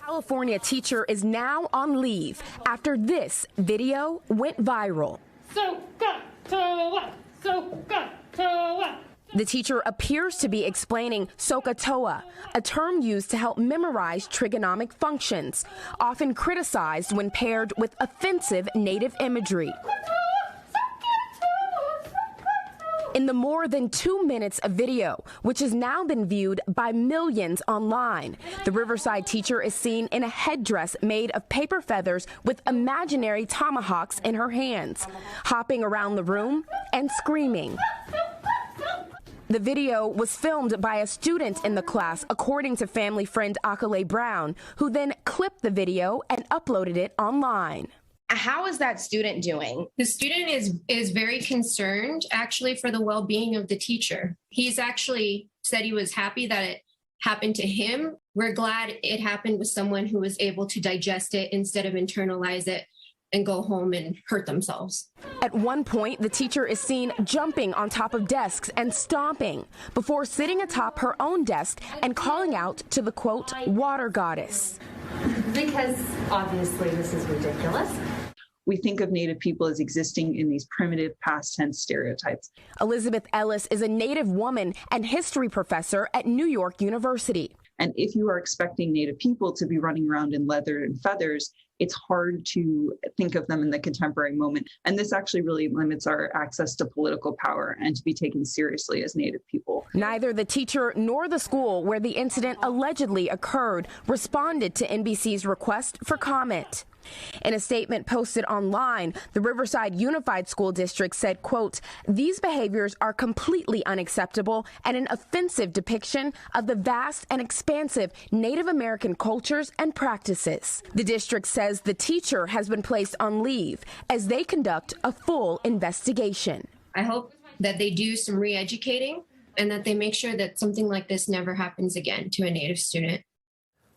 California teacher is now on leave after this video went viral. The teacher appears to be explaining SOHCAHTOA, a term used to help memorize trigonomic functions, often criticized when paired with offensive native imagery. In the more than 2 minutes of video, which has now been viewed by millions online, the Riverside teacher is seen in a headdress made of paper feathers with imaginary tomahawks in her hands, hopping around the room and screaming. The video was filmed by a student in the class, according to family friend Akale Brown, who then clipped the video and uploaded it online. How is that student doing? The student is very concerned, actually, for the well-being of the teacher. He's actually said he was happy that it happened to him. We're glad it happened with someone who was able to digest it instead of internalize it and go home and hurt themselves. At one point, the teacher is seen jumping on top of desks and stomping before sitting atop her own desk and calling out to the, quote, water goddess. Because obviously this is ridiculous. We think of Native people as existing in these primitive past tense stereotypes. Elizabeth Ellis is a Native woman and history professor at New York University. And if you are expecting Native people to be running around in leather and feathers, it's hard to think of them in the contemporary moment. And this actually really limits our access to political power and to be taken seriously as Native people. Neither the teacher nor the school where the incident allegedly occurred responded to NBC's request for comment. In a statement posted online, the Riverside Unified School District said, quote, these behaviors are completely unacceptable and an offensive depiction of the vast and expansive Native American cultures and practices. The district says the teacher has been placed on leave as they conduct a full investigation. I hope that they do some re-educating and that they make sure that something like this never happens again to a Native student.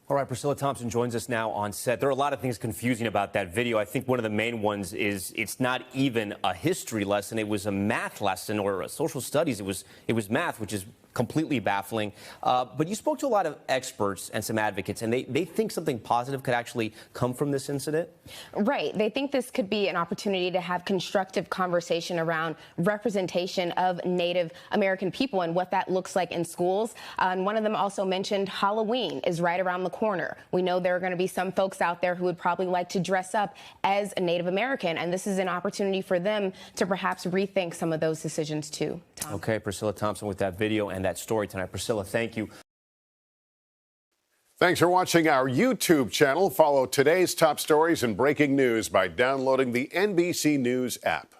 All right, Pricilla Thompson joins us now on set. There are a lot of things confusing about that video. I think one of the main ones is it's not even a history lesson. It was a math lesson or a social studies. It was math, which is completely baffling. But you spoke to a lot of experts and some advocates, and they think something positive could actually come from this incident? Right. They think this could be an opportunity to have constructive conversation around representation of Native American people and what that looks like in schools. And one of them also mentioned Halloween is right around the corner. We know there are going to be some folks out there who would probably like to dress up as a Native American, and this is an opportunity for them to perhaps rethink some of those decisions too. Tom. Okay, Pricilla Thompson with that video and that story tonight. Pricilla, thank you. Thanks for watching our YouTube channel. Follow today's top stories and breaking news by downloading the NBC News app.